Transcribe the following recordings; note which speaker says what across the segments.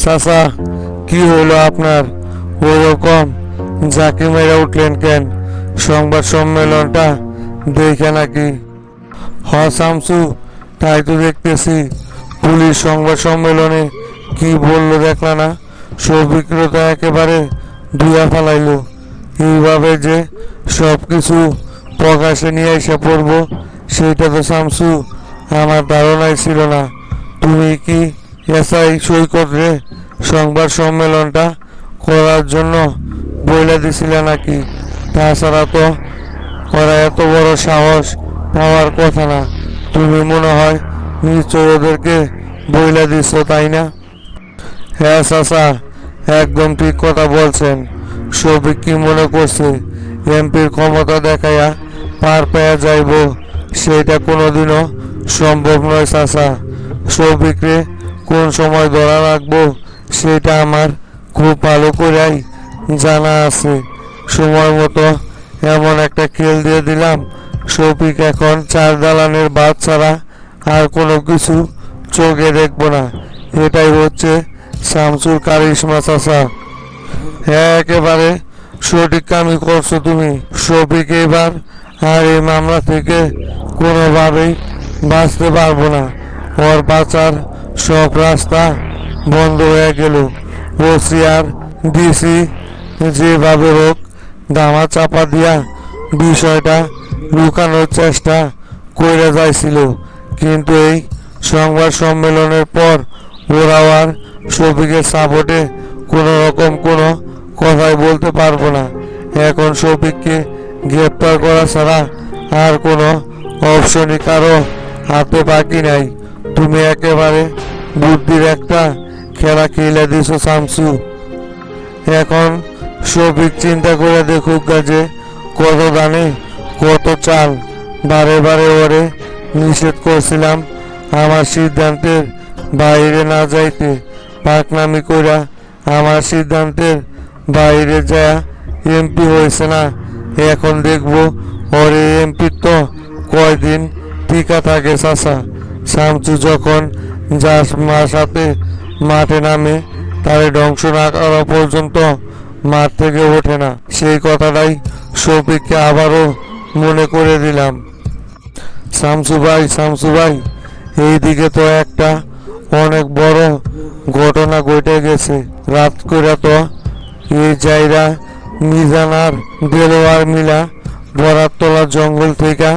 Speaker 1: চাচা, কি হলো আপনার? ওরকম জাকি মেরে উঠলেন কেন? সংবাদ সম্মেলনটা দেখে নাকি? হ শামসু, তাই তো দেখতেছি। পুলিশ সংবাদ সম্মেলনে কি বললো দেখলা না? সবিক্রতা একেবারে ধুয়া ফেলাইলো। এইভাবে যে সব কিছু প্রকাশে নিয়ে এসে পড়বো সেইটা তো শামসু আমার ধারণাই ছিল না। তুমি কি এসআই সৈকত রে সংবাদ সম্মেলনটা করার জন্য বইলা দিছিলে নাকি? তাছাড়া তো ওরা এত বড় সাহস পাওয়ার কথা না। তুমি মনে হয় নিশ্চয় ওদেরকে বইলা দিচ্ছ, তাই না? হ্যাঁ চাচা, একদম ঠিক কথা বলছেন। শফিক কি মনে করছে এমপির ক্ষমতা দেখাইয়া পার পেয়ে যাইব? সেটা কোনোদিনও সম্ভব নয় চাচা। শফিকরে কোন সময় ধরা রাখবো সেটা আমার খুব ভালো করেই জানা আছে। সময় মতো এমন একটা খেল দিয়ে দিলাম, শফিক এখন চার দালানের বাদ ছাড়া আর কোনো কিছু চোখে দেখবো না। এটাই হচ্ছে শামসুর কারিশমা চাচা। হ্যাঁ, একেবারে সঠিক কামই করছো তুমি। শফিক এবার আর এই মামলা থেকে কোনোভাবেই বাঁচতে পারবো না। ওর বাঁচার সব রাস্তা বন্ধ হয়ে গেল। ওসি আর ডিসি যেভাবে হোক ধামা চাপা দিয়া বিষয়টা লুকানোর চেষ্টা করে যাইছিল, কিন্তু এই সংবাদ সম্মেলনের পর ওরাও আর শফিকের সাপোর্টে কোনো রকম কোনো কথাই বলতে পারবো না। এখন শফিককে গ্রেপ্তার করা ছাড়া আর কোনো অপশনই কারো হাতে বাকি নাই। তুমি একেবারে বুদ্ধির একটা খেলা খেলে দিছো শামসু। এখন শফিক চিন্তা করে দেখুক যে কত দানে কত চাল। বারে বারে ওরে নিষেধ করছিলাম আমার সিদ্ধান্তের বাইরে না যাইতে। পাকনামি কইরা আমার সিদ্ধান্তের বাইরে যায় এমপি হয়েছে না। এখন দেখবো ওরে এমপি তো কয়দিন টিকা থাকে চাচা। শামসু যখন যার মার সাথে মাঠে নামে তারে ধ্বংস না করা পর্যন্ত মাঠ থেকে ওঠে না। সেই কথাটাই শফিককে আবারও মনে করে দিলাম। শামসু ভাই, এইদিকে তো একটা অনেক বড় ঘটনা ঘটে গেছে। রাত করে তো এই জায়গা মিজান আর দেলোয়ার মিলা বরাতলা জঙ্গল থেকে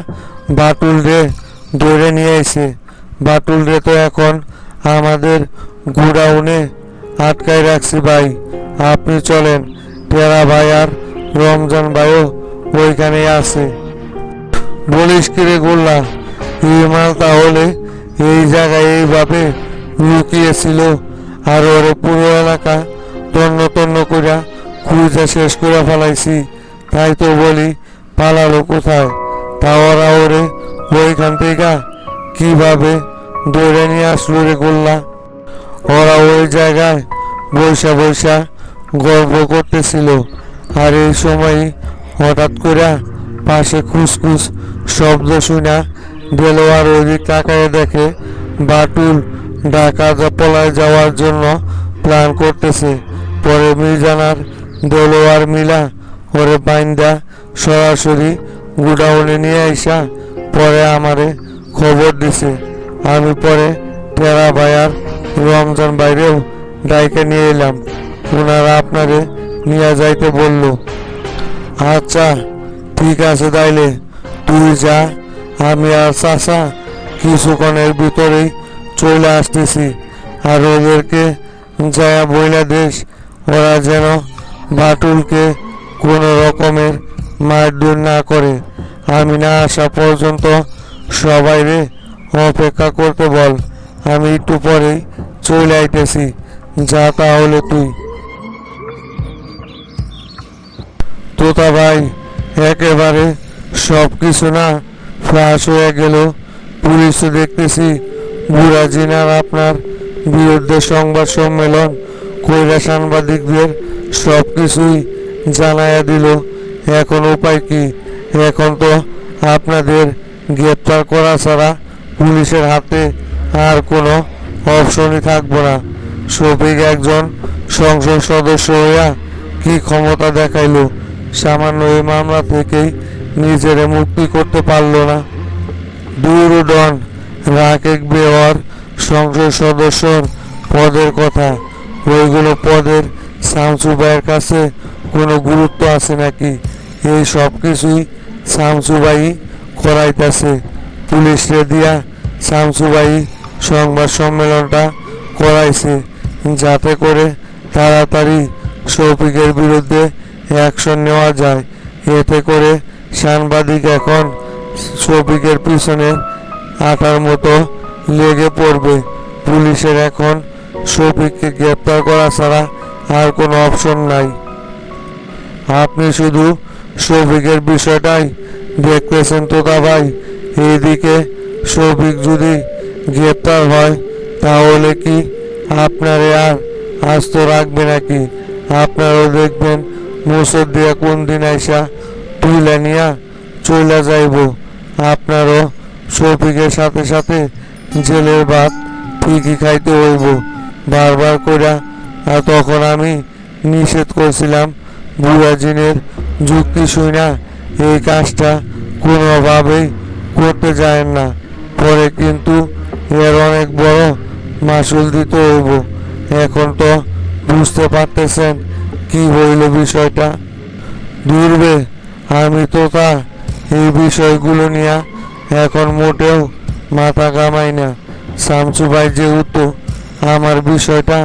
Speaker 1: বাটুল রে ধরে নিয়ে এসে। বাটুল রে তো এখন আমাদের গোডাউনে আটকায় রাখছি ভাই। আপনি চলেন, টেরা ভাই আর রমজান ভাইও ওইখানে আছে। বলিস কি রে গোল্লা, এই মাল তাহলে এই জায়গায় এইভাবে লুকিয়েছিল আর ওরে পুরো এলাকা তন্ন তন্ন করে খুঁজে শেষ করে ফেলাইছি। তাই তো বলি পালালো কোথায়? তা ওরা ওরে ওইখান থেকে কিভাবে ধরে নিয়ে আসলো রে গোল্লা? ওরা ওই জায়গায় বৈশা বৈশা গল্প করতেছিল, আর এই সময় হঠাৎ করে পাশে খুসখুস শব্দ শুনা দেলোয়ার ওইদিক তাকায় দেখে বাটুল ঢাকা পলায় যাওয়ার জন্য প্ল্যান করতেছে। পরে মির্জানার দেলোয়ার মিলা ওরে বাইন্দা সরাসরি গুডাউনে নিয়ে আইসা পরে আমারে খবর দিছে। আমি পরে টেরা ভাই আর রমজান বাইরেও ডাইকে নিয়ে এলাম। ওনারা আপনারে নিয়ে যাইতে বলল। আচ্ছা ঠিক আছে, তাইলে তুই যা, আমি আর চাচা কিছুক্ষণের ভিতরেই চলে আসতেছি। আর ওদেরকে যায়া বইলা দেশ ওরা যেন বাটুলকে কোনো রকমের মারধর না করে। আমি না আসা পর্যন্ত সবাই রে অপেক্ষা করতে বল। আমি একটু পরেই চলে আইতেছি, যা তাহলে তুই। তোতা ভাই, একেবারে সব কিছু না ফ্লাশ হয়ে গেল। পুলিশও দেখতেছি বুড়া জিনার আপনার বিরুদ্ধে সংবাদ সম্মেলন কইরা সাংবাদিকদের সব কিছুই জানাইয়া দিল। এখন উপায় কি? এখন তো আপনাদের গ্রেপ্তার করা ছাড়া পুলিশের হাতে আর কোনো অপশনই থাকবো না। শফিক একজন সংসদ সদস্য হইয়া কি ক্ষমতা দেখাইলো, সামান্য এই মামলা থেকেই নিজেরে মুক্তি করতে পারলো না। দুরুডন রাকেক বেওয়ার সংসদ সদস্যর পদের কথা, ওইগুলো পদের শামসু ভাইয়ের কাছে কোনো গুরুত্ব আছে নাকি? এই সব কিছুই শামসু ভাই করাইতেছে। পুলিশরে দিয়া শামসু ভাই সংবাদ সম্মেলনটা করাইছে যাতে করে তাড়াতাড়ি শফিকের বিরুদ্ধে অ্যাকশন নেওয়া যায়। এতে করে সাংবাদিক এখন শফিকের পিছনে আটার মতো লেগে পড়বে। পুলিশের এখন শফিককে গ্রেপ্তার করা ছাড়া আর কোনো অপশন নাই। আপনি শুধু শফিকের বিষয়টাই দেখতেছেন তোতা ভাই। এইদিকে শফিক যদি গ্রেপ্তার হয় তাহলে কি আপনারে আর আস্ত রাখবে নাকি? আপনারও দেখবেন মোসর দিয়া কোন দিন আইসা তুইলা নিয়া চইলা যাইব। আপনারও শফিকের সাথে সাথে জেলের ভাত ঠিকই খাইতে হইব বারবার কইরা। আর তখন আমি নিষেধ করছিলাম, বুড়া জিনের যুক্তি শুইনা এই কাজটা কোনোভাবেই করতে যায় না, পরে কিন্তু এর অনেক বড় মাসুল দিতে হইব। এখন তো বুঝতে পারতেছেন কি হইল বিষয়টা। দূরবে আমি তো তা এই বিষয়গুলো নিয়ে এখন মোটেও মাথা কামাই না। শামসু ভাই যেহেতু আমার বিষয়টা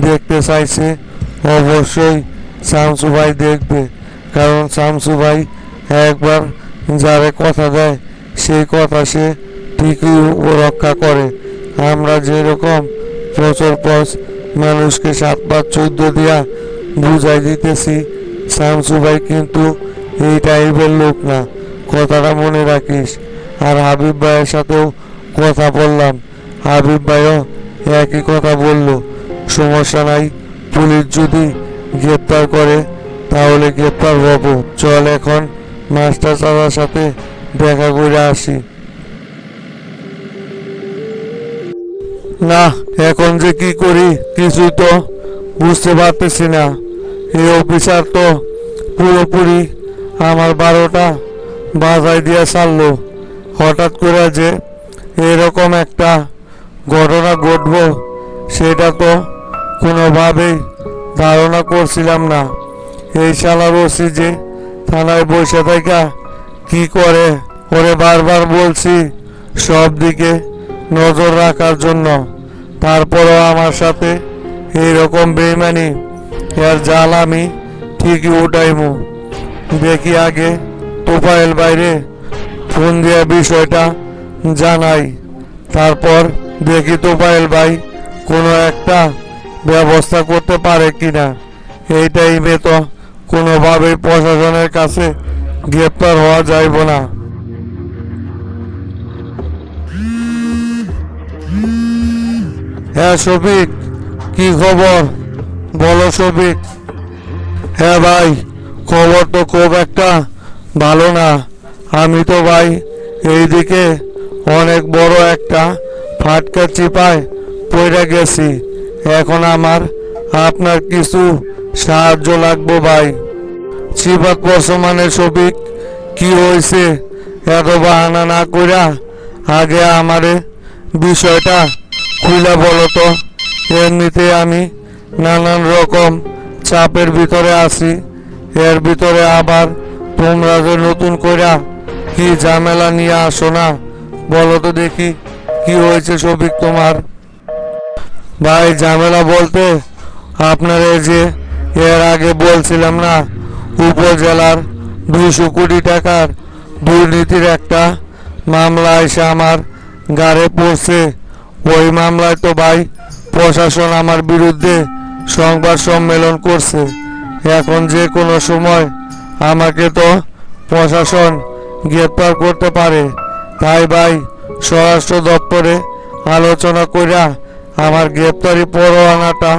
Speaker 1: দেখতে চাইছে, অবশ্যই শামসু ভাই দেখবে, কারণ শামসু ভাই একবার যারে কথা দেয় সেই কথা সে ঠিকই রক্ষা করে। আমরা যেরকম বছর পর মানুষকে 7/14 দিয়া বুঝাই দিতেছি, শামসু ভাই কিন্তু এই টাইপের লোক না, কথাটা মনে রাখিস। আর হাবিব ভাইয়ের সাথেও কথা বললাম, হাবিব ভাইও একই কথা বলল, সমস্যা নাই, পুলিশ যদি গ্রেপ্তার করে তাহলে গ্রেপ্তার হব। চল এখন মাস্টার চাচার সাথে দেখা করে আসি। না, এখন যে কি করি কিছুই তো বুঝতে পারতেছি না। এই অফিসার তো পুরোপুরি আমার 12টা বাজায় দিয়ে ছাড়লো। হঠাৎ করে যে এরকম একটা ঘটনা ঘটবো সেটা তো কোনোভাবেই ধারণা করছিলাম না। এই শালার ওসি যে থানায় বসে থাকা কি করে, ওরে বারবার বলছি সব দিকে নজর রাখার জন্য, তারপরও আমার সাথে এইরকম বেইমানি। এর জাল আমি ঠিকই উঠাইমু। দেখি আগে তোফায়েল বাইরে ফোন দিয়া বিষয়টা জানাই, তারপর দেখি তোফায়েল ভাই কোনো একটা ব্যবস্থা করতে পারে কিনা। এই টাইমে তো কোনোভাবেই প্রশাসনের কাছে গ্রেপ্তার হওয়া যাইব না। হ্যাঁ শফিক, কি খবর বলো শফিক? হ্যাঁ ভাই, খবর তো খুব একটা ভালো না। আমি তো ভাই এইদিকে অনেক বড় একটা ফাটকা চিপায় পড়ে গেছি। এখন আমার আপনার কিছু সাহায্য লাগবে ভাই। চিপাত পড়ছো মানে শফিক, কি হয়েছে? এত বাহানা না কইরা আগে আমারে বিষয়টা খুলে বলো তো। এমনিতে আমি নানান রকম চাপের ভিতরে আছি, এর ভিতরে আবার তোমরা যে নতুন কইরা কি ঝামেলা নিয়ে আসো না, বলো তো দেখি কি হয়েছে শফিক তোমার? ভাই ঝামেলা বলতে আপনার এই যে এর আগে বলছিলাম না, উপজেলার 200 কোটি টাকার দুর্নীতির একটা মামলা এসে আমার গাড়ে পড়ছে। ওই মামলায় তো ভাই প্রশাসন আমার বিরুদ্ধে সংবাদ সম্মেলন করছে। এখন যে কোনো সময় আমাকে তো প্রশাসন গ্রেপ্তার করতে পারে। তাই ভাই স্বরাষ্ট্র দপ্তরে আলোচনা কইরা আমার গ্রেপ্তারি পরোয়ানাটা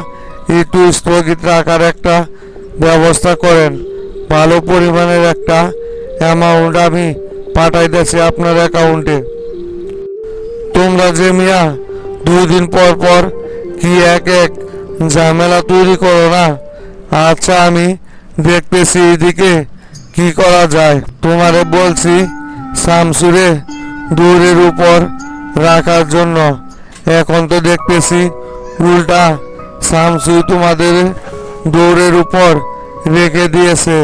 Speaker 1: একটু স্থগিত রাখার একটা ব্যবস্থা করেন। ভালো পরিমাণের একটা অ্যামাউন্ট আমি পাঠাইতেছি আপনার অ্যাকাউন্টে। তোমরা যে মিয়া 2 দিন পর পর কি এক এক ঝামেলা তৈরি করো না। আচ্ছা, আমি দেখতেছি এদিকে কি করা যায়। তোমারে বলছি শামসুরে দৌড়ের উপর রাখার জন্য, এখন তো দেখতেছি উল্টা শামসু তোমাদের দৌড়ের উপর রেখে দিয়েছে।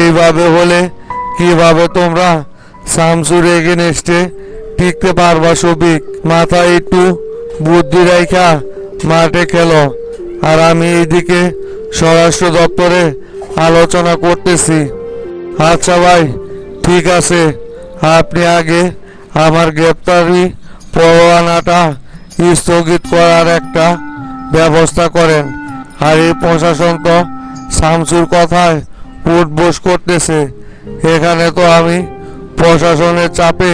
Speaker 1: এইভাবে হলে কিভাবে তোমরা শামসুর এগেনস্টে টিকতে পারবা? সবিক, মাথায় একটু বুদ্ধি রাখা মাঠে খেলো। আর আমি এইদিকে স্বরাষ্ট্র দপ্তরে আলোচনা করতেছি। আচ্ছা ভাই, ঠিক আছে, আপনি আগে আমার গ্রেপ্তারি পরোয়ানাটা স্থগিত করার একটা ব্যবস্থা করেন। আর এই প্রশাসন তো শামসুর কথায় উঠবোস করতেছে। এখানে তো আমি প্রশাসনের চাপে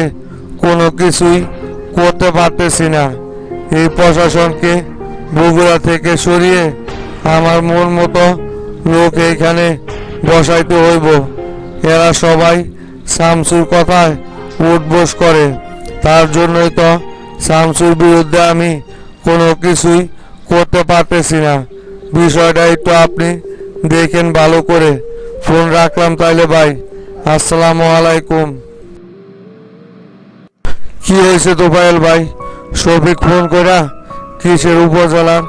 Speaker 1: কোনো কিছুই করতে পারতেছি না। এই প্রশাসনকে বগুড়া থেকে সরিয়ে আমার মন মতো লোক এইখানে বসাইতে হইব। এরা সবাই শামসুর কথায় উঠবোস করে, তার জন্যই তো শামসুর বিরুদ্ধে আমি কোনো কিছুই করতে পারতেছি না। বিষয়টা একটু আপনি দেখেন ভালো করে। ফোন রাখলাম তাইলে ভাই, আসসালামু আলাইকুম। কি হয়েছে তোফায়েল ভাই? শফিক ফোন কইরা কিসের উপজেলার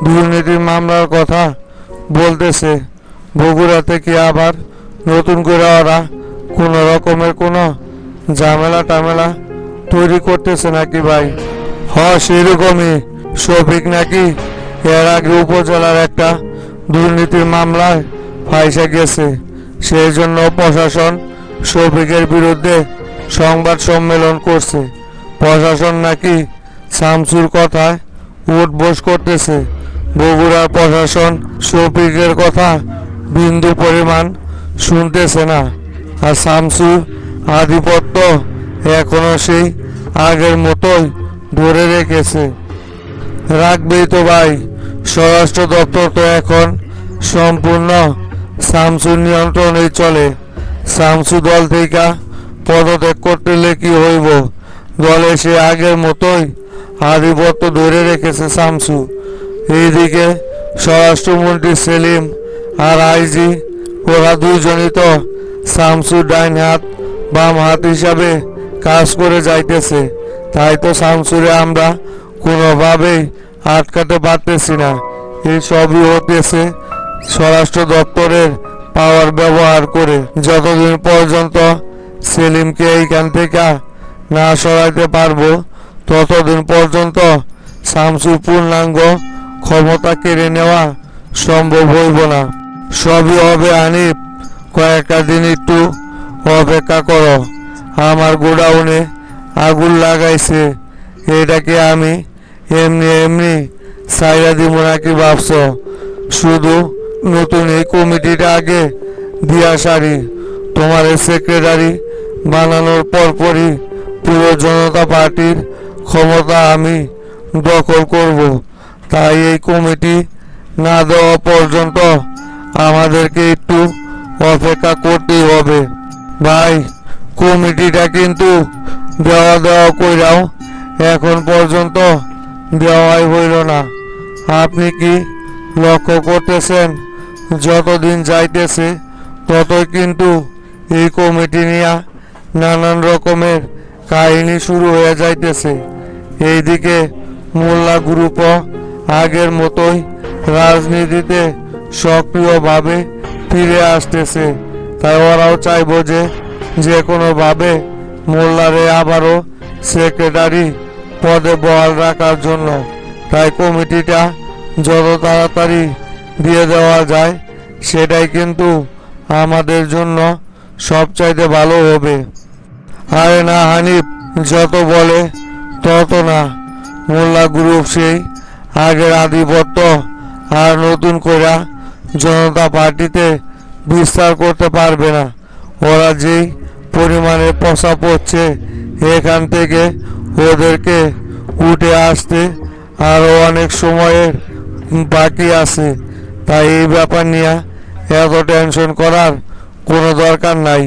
Speaker 1: দুর্নীতির মামলার কথা বলতেছে? বগুড়া থেকে আবার নতুন করে ওরা কোনো রকমের কোনো ঝামেলা টামেলা তৈরি করতেছে নাকি ভাই? সেরকমই। শফিক নাকি এর আগে উপজেলার একটা দুর্নীতির মামলায় ফাঁসে গেছে। সেই জন্য প্রশাসন শফিকের বিরুদ্ধে সংবাদ সম্মেলন করছে। প্রশাসন নাকি শামসুর কথায় উঠবোস করতেছে। বগুড়ার প্রশাসন শফিকের কথা বিন্দু পরিমাণ শুনতেছে না। আর শামসুর আধিপত্য এখনো সেই আগের মতোই ধরে রেখেছে। রাখবেই তো ভাই, স্বরাষ্ট্র দপ্তর তো এখন সম্পূর্ণ শামসুর নিয়ন্ত্রণেই চলে। শামসু দল থেকে পদত্যাগ করতে কি হইব? দলে সে আগের মতোই আধিপত্য ধরে রেখেছে শামসু। এইদিকে স্বরাষ্ট্রমন্ত্রী সেলিম আর আইজি, ওরা দুইজনই তো শামসুর ডাইন হাত বাম হাত হিসাবে কাজ করে যাইতেছে। তাই তো শামসুরে আমরা কোনোভাবেই আটকাতে পারতেছি না। এই সবই হতেছে স্বরাষ্ট্র দপ্তরের পাওয়ার ব্যবহার করে। যতদিন পর্যন্ত সেলিমকে এইখান থেকে না সরাইতে পারবো, ততদিন পর্যন্ত শামসুর পূর্ণাঙ্গ ক্ষমতা কেড়ে নেওয়া সম্ভব হইব না। সবই হবে হানিফ, কয়েকটা দিন একটু অপেক্ষা করো। আমার গোডাউনে আগুন লাগাইছে, এটাকে আমি এমনি এমনি সাইরা দিব নাকি ভাবছ? শুধু নতুন এই কমিটিটা আগে দিয়া সারি। তোমার সেক্রেটারি বানানোর পরপরই পুরো জনতা পার্টির ক্ষমতা আমি দখল করব। তাই এই কমিটি না দেওয়া পর্যন্ত আমাদেরকে একটু অপেক্ষা করতেই হবে। ভাই, কমিটিটা কিন্তু দেওয়া কইরাও এখন পর্যন্ত দেওয়াই হইল না। আপনি কি লক্ষ্য করতেছেন? যতদিন যাইতেছে ততই কিন্তু এই কমিটি নিয়ে নানান রকমের কাহিনী শুরু হয়ে যাইতেছে। এইদিকে মোল্লা গ্রুপও আগের মতোই রাজনীতিতে সক্রিয়ভাবে ফিরে আসতেছে। তাই ওরাও চাইব যে কোনোভাবে মোল্লারে আবারও সেক্রেটারি পদে বহাল রাখার জন্য। তাই কমিটিটা যত তাড়াতাড়ি দিয়ে দেওয়া যায় সেটাই কিন্তু আমাদের জন্য সবচাইতে ভালো হবে। আরে না হানিফ, যত বলে তত না। মোল্লা গ্রুপ সেই আগের আধিপত্য আর নতুন করে জনতা পার্টিতে বিস্তার করতে পারবে না। ওরা যেই পরিমাণে পচা পড়ছে, এখান থেকে ওদেরকে উঠে আসতে আরও অনেক সময়ের বাকি আছে। তাই এই ব্যাপার নিয়ে এত টেনশন করার কোনো দরকার নাই।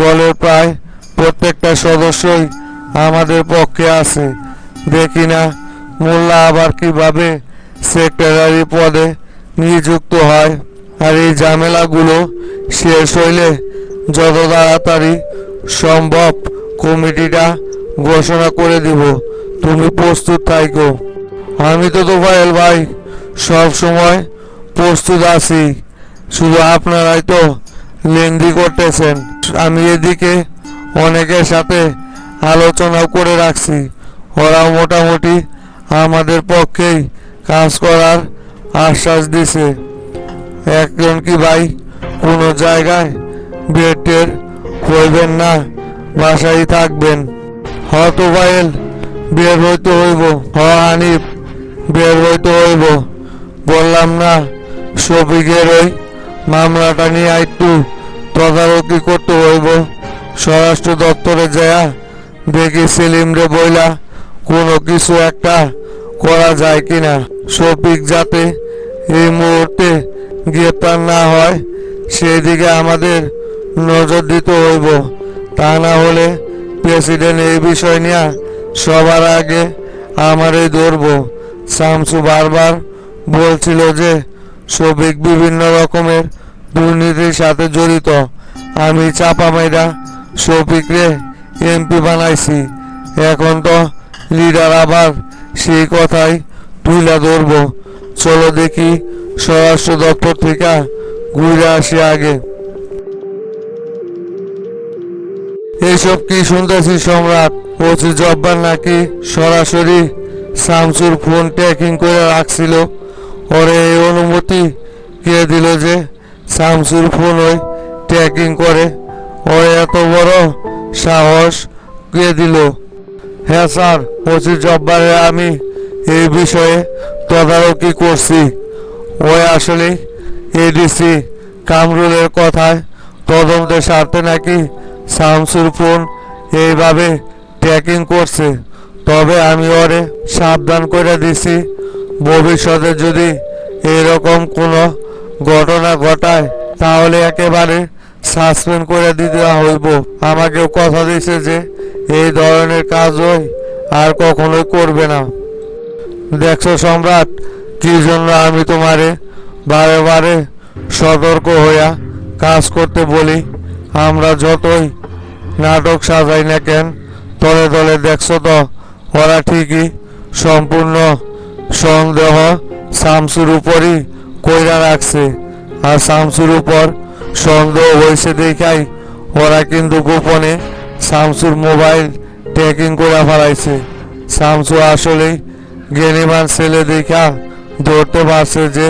Speaker 1: দলের প্রায় প্রত্যেকটা সদস্যই আমাদের পক্ষে আছে। দেখি না মোল্লা আবার কিভাবে সেক্রেটারি পদে নিযুক্ত হয়। আর এই ঝামেলাগুলো শেষ হইলে যত তাড়াতাড়ি সম্ভব কমিটিটা ঘোষণা করে দিব। তুমি প্রস্তুত থাকো। আমি তো তোফায়েল ভাই সব সময় প্রস্তুত আছি, শুধু আপনারাই তো লেনদি করতেছেন। আমি এদিকে অনেকের সাথে আলোচনাও করে রাখছি, ওরা মোটামুটি আমাদের পক্ষেই কাজ করার আশ্বাস দিছে। একজন কি ভাই কোনো জায়গায় বেটের হইবেন না, বাসায় থাকবেন? হ তোফায়েল, বের হইতে হইব। হ হানিফ, বের হইতে হইব। বললাম না, শফিকের ওই মামলাটা নিয়ে একটু তদারকি করতে হইব। স্বরাষ্ট্র দপ্তরে যায়া দেখি সেলিমরে বইলা কোনো কিছু একটা করা যায় কিনা। শফিক যাতে এই মুহূর্তে গ্রেপ্তার না হয় সেই দিকে আমাদের নজর দিতে হইব। তা না হলে প্রেসিডেন্ট এই বিষয় নিয়ে সবার আগে আমারই ধরব। শামসু বারবার বলছিল যে শফিক বিভিন্ন রকমের দুর্নীতির সাথে জড়িত। আমি চাপা মাইরা শফিকরে এমপি বানাইছি। এখন তো লিডার আবার সেই কথাই তুলে ধরব। চলো দেখি স্বরাষ্ট্র দপ্তর থেকে ঘুরে আসি আগে। এইসব কি শুনতেছি সম্রাট? ওসি জব্বার নাকি সরাসরি শামসুর ফোন ট্র্যাকিং করে রাখছিল? ওরে এই অনুমতি কে দিল যে শামসুর ফোন ওই ট্র্যাকিং করে? ওর এত বড় সাহস কে দিল? হ্যাঁ স্যার, ওসি জব্বারে আমি এই বিষয়ে তদারকি করছি। ওই আসলে এডিসি কামরুলের কথায় তদন্তের স্বার্থে নাকি শামসুর ফোন এইভাবে ট্র্যাকিং করছে। তবে আমি ওরে সাবধান করে দিছি, ভবিষ্যতে যদি এরকম কোনো ঘটনা ঘটায় তাহলে একেবারে সাসপেন্ড করে দিতে হইব। আমাকেও কথা দিয়েছে যে এই ধরনের কাজ ওই আর কখনোই করবে না। দেখছো সম্রাট, কি জন্য আমি তোমারে বারে বারে সতর্ক হইয়া কাজ করতে বলি। আমরা যতই নাটক সাজাই না কেন, তলে তলে দেখছো তো ওরা ঠিকই সম্পূর্ণ সন্দেহ শামসুর উপরই কইরা রাখছে। আর শামসুর উপর সন্দেহ হয়েছে দেখাই ওরা কিন্তু গোপনে শামসুর মোবাইল ট্র্যাকিং করে ফেলাইছে। শামসু আসলেই জ্ঞানীমান ছেলে দেখা ধরতে পারছে যে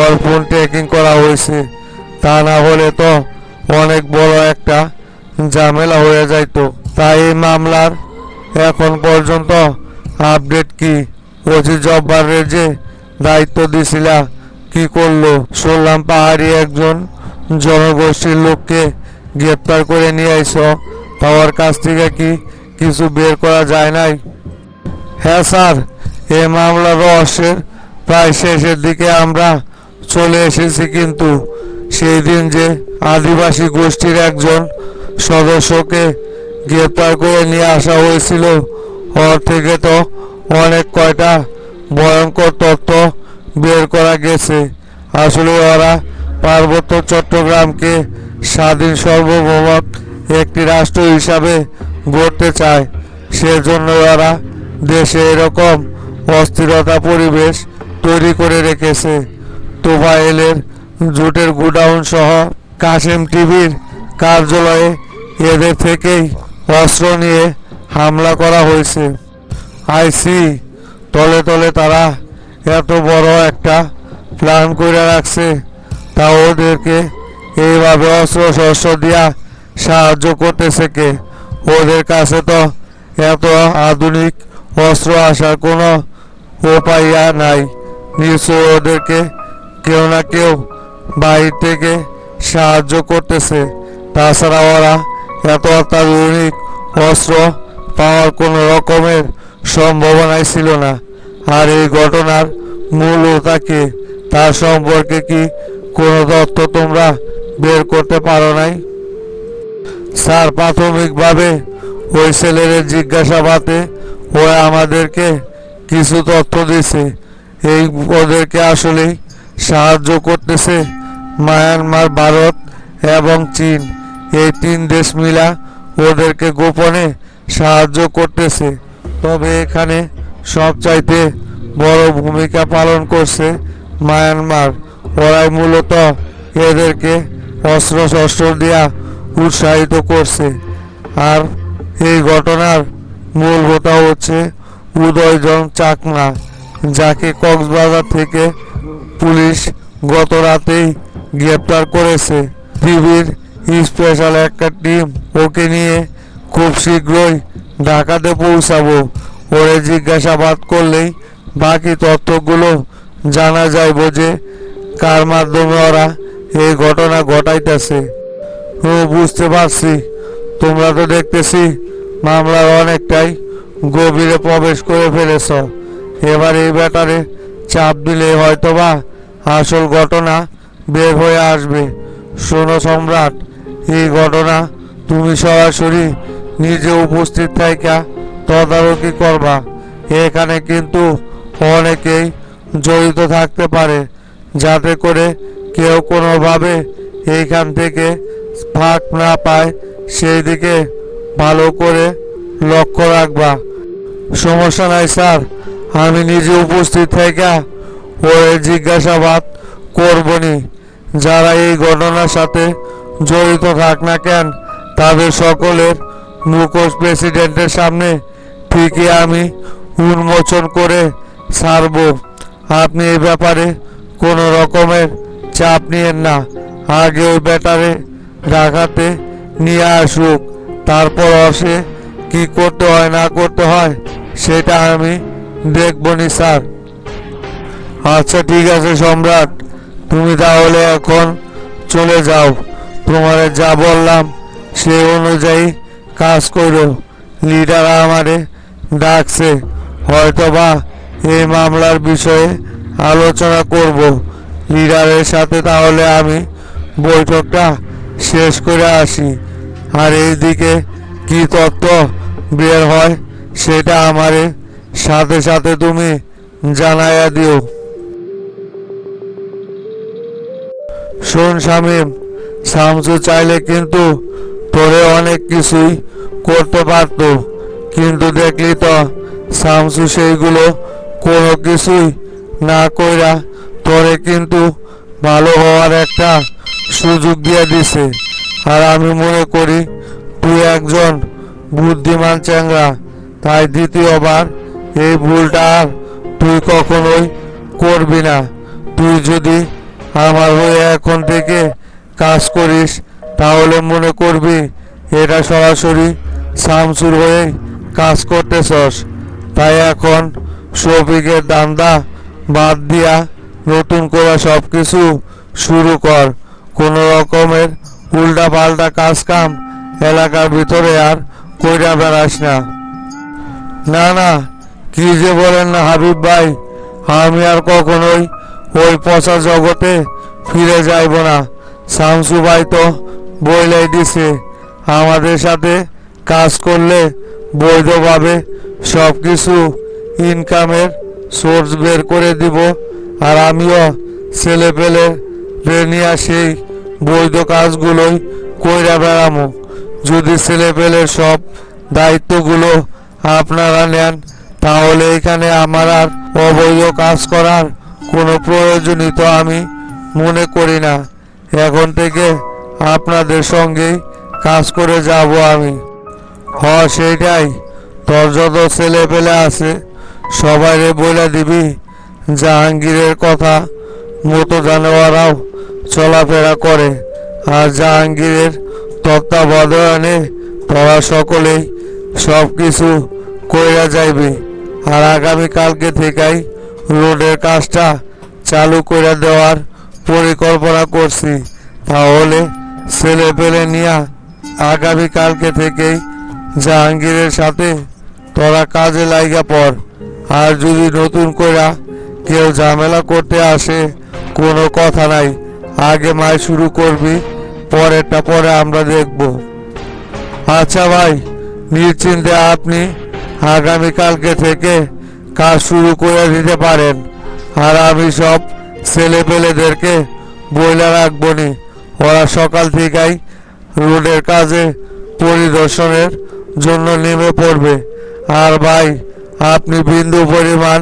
Speaker 1: ওর ফোন ট্র্যাকিং করা হয়েছে। তা না হলে তো অনেক বড় একটা ঝামেলা হয়ে যাইতো। তাই এই মামলার এখন পর্যন্ত আপডেট কি? ওসি জব্বারের যে দায়িত্ব দিছিলা কি করলো? শুনলাম পাহাড়ি একজন জনগোষ্ঠীর লোককে গ্রেপ্তার করে নিয়ে আইছো, তা ওর কাছ থেকে কি কিছু বের করা যায় নাই? হ্যাঁ স্যার, এই মামলার রহস্যের প্রায় শেষের দিকে আমরা চলে এসেছি। কিন্তু সেই দিন যে আদিবাসী গোষ্ঠীর একজন সদস্যকে গ্রেপ্তার করে নিয়ে আসা হয়েছিল, ওর থেকে তো অনেক কয়টা ভয়ঙ্কর তথ্য বের করা গেছে। আসলে ওরা পার্বত্য চট্টগ্রামকে স্বাধীন সার্বভৌম একটি রাষ্ট্র হিসাবে গড়তে চায়। সেজন্য ওরা দেশে এরকম অস্থিরতা পরিবেশ তৈরি করে রেখেছে। তোফায়েলের জুটের গুডাউন সহ কাশিম টিভির কার্যালয়ে এদের থেকেই অস্ত্র নিয়ে হামলা করা হয়েছে। আইসি, তলে তলে তারা এত বড় একটা প্ল্যান করে রাখছে, তা ওদেরকে এইভাবে অস্ত্র শস্ত্র দিয়া সাহায্য করতেছে কে? ওদের কাছে তো এত আধুনিক অস্ত্র আসার কোনো উপায় নাই। নিশ্চয়ই ওদেরকে কেউ না কেউ বাইরে থেকে সাহায্য করতেছে। তাছাড়া ওরা এত অত্যাধুনিক অস্ত্র পাওয়ার কোনো রকমের সম্ভাবনাই ছিল না। আর এই ঘটনার মূল হোতাকে তার সম্পর্কে কি কোনো তথ্য তোমরা বের করতে পারো নাই? স্যার, প্রাথমিকভাবে ওই ছেলের জিজ্ঞাসাবাদে ও আমাদেরকে কিছু তথ্য দিছে। এই ওদেরকে আসলেই সাহায্য করতেছে মায়ানমার, ভারত এবং চীন। এই 3 দেশ মিলা ওদেরকে গোপনে সাহায্য করতেছে। তবে এখানে সবচাইতে বড় ভূমিকা পালন করছে মায়ানমার। ওরাই মূলত এদেরকে অস্ত্র শস্ত্র দিয়া উৎসাহিত করছে। আর এই ঘটনার মূল হোতা হচ্ছে উদয়জন চাকমা, যাকে কক্সবাজার থেকে পুলিশ গত রাতেই গ্রেপ্তার করেছে। টিভির স্পেশাল একটা টিম ওকে নিয়ে খুব শীঘ্রই ঢাকাতে পৌঁছাবো। ওরে জিজ্ঞাসাবাদ করলেই বাকি তথ্যগুলো জানা যাইব যে কার মাধ্যমে ওরা এই ঘটনা ঘটাইতেছে। ও বুঝতে পারছি, তোমরা তো দেখতেছি মামলার অনেকটাই গভীরে প্রবেশ করে ফেলেছ। এবার এই ব্যাপারে চাপ দিলে হয়তোবা আসল ঘটনা বের হয়ে আসবে। শোনো সম্রাট, এই ঘটনা তুমি সরাসরি নিজে উপস্থিত থাইকা তদারকি করবা। এখানে কিন্তু অনেকেই জড়িত থাকতে পারে, যাতে করে কেউ কোনোভাবে এইখান থেকে ফাঁক না পায়, সেই দিকে ভালো করে লক্ষ্য রাখবা। সমস্যা নাই স্যার, আমি নিজে উপস্থিত থাইকা ওরে জিজ্ঞাসাবাদ করবনি। যারা এই ঘটনার সাথে জড়িত থাক না কেন, তাদের সকলের মুখোশ প্রেসিডেন্টের সামনে ঠিকই আমি উন্মোচন করে ছাড়ব। আপনি এই ব্যাপারে কোনো রকমের চাপ নিয়েন না। আগে ওই ব্যাটারে ঢাকাতে নিয়ে আসুক, তারপর সে কি করতে হয় না করতে হয় সেটা আমি দেখবনি স্যার। আচ্ছা ঠিক আছে সম্রাট, তুমি তাহলে এখন চলে যাও। তোমার যা বললাম সেই অনুযায়ী কাজ করো। লিডার আমারে ডাকছে, হয়তোবা এই মামলার বিষয়ে আলোচনা করব লিডারের সাথে। তাহলে আমি বৈঠকটা শেষ করে আসি। আর এইদিকে কি তথ্য বের হয় সেটা আমারে সাথে সাথে তুমি জানাইয়া দিও। শোন শামীম, শামসু চাইলে কিন্তু তোরে অনেক কিছুই করতে পারত, কিন্তু দেখলি তো শামসু সেইগুলো কোনো কিছুই না কইরা তোরে কিন্তু ভালো হওয়ার একটা সুযোগ দিয়ে দিছে। আর আমি মনে করি তুই একজন বুদ্ধিমান চ্যাংরা, তাই দ্বিতীয়বার এই ভুলটা আর তুই কখনোই করবি না। তুই যদি আমার হয়ে এখন থেকে কাজ করিস, তাহলে মনে করবি এটা সরাসরি শামসুর হয়ে কাজ করতেছস। তাই এখন শফিকের দান্দা বাদ দিয়া নতুন করে সব কিছু শুরু কর। কোনো রকমের উল্টা পাল্টা কাজ কাম এলাকার ভিতরে আর কইরা বেড়াস না। না না, কি যে বলেন না হাবিব ভাই, আমি আর কখনোই ওই পচা জগতে ফিরে যাইব না। শামসু ভাই তো বইলাই দিছে, আমাদের সাথে কাজ করলে বৈধভাবে সব কিছু ইনকামের সোর্স বের করে দিব। আর আমিও ছেলে পেলে নিয়ে সেই বৈধ কাজগুলোই কইরা বেড়ামো। যদি ছেলে পেলের সব দায়িত্বগুলো আপনারা নেন, তাহলে এখানে আমার আর অবৈধ কাজ করার কোনো প্রয়োজনই তো আমি মনে করি না। এখন থেকে আপনাদের সঙ্গেই কাজ করে যাব আমি। সেইটাই, তোর যত ছেলে পেলে আছে সবাইরে বলে দিবি জাহাঙ্গীরের কথা মতো যেন ওরাও চলাফেরা করে। আর জাহাঙ্গীরের তত্ত্বাবধানে তোরা সকলেই সব কিছু কইরা যাইবি। আর আগামীকালকে থেকেই রোডের কাজটা চালু করে দেওয়ার পরিকল্পনা করছি। তাহলে ছেলে পেলে নিয়ে আগামীকালকে থেকেই জাহাঙ্গীরের সাথে তোরা কাজে লাইগা পড়। আর যদি নতুন করে কেউ ঝামেলা করতে আসে, কোনো কথা নাই, আগে মাই শুরু করবি, পরেরটা পরে আমরা দেখব। আচ্ছা ভাই, নিশ্চিন্তে আপনি আগামীকালকে থেকে কাজ শুরু করে দিতে পারেন। আর আমি সব ছেলেপেলেদেরকে বইলা রাখবনি। ওরা সকাল থেকেই রোডের কাজে পরিদর্শনের জন্য নেমে পড়বে। আর ভাই, আপনি বিন্দু পরিমাণ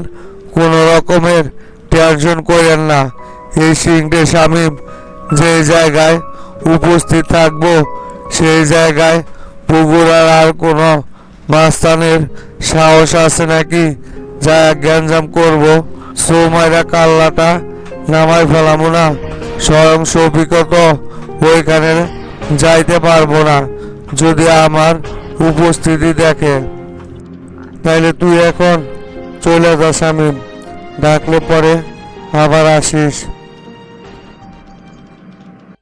Speaker 1: কোনো রকমের টেনশন করেন না। এই সিংটে শামীম যে জায়গায় উপস্থিত থাকবো, সেই জায়গায় পুকুরার আর কোনো মাস্তানের সাহস আছে নাকি যা গ্যাঞ্জাম করব? সৌমাইরা কাল্লাটা নামাই ফেলামো না। স্বয়ং সফিকত ওইখানে যাইতে পারবো না যদি আমার উপস্থিতি দেখে। তাইলে তুই এখন চলে যা শামীম, ডাকলে পরে আবার আসিস।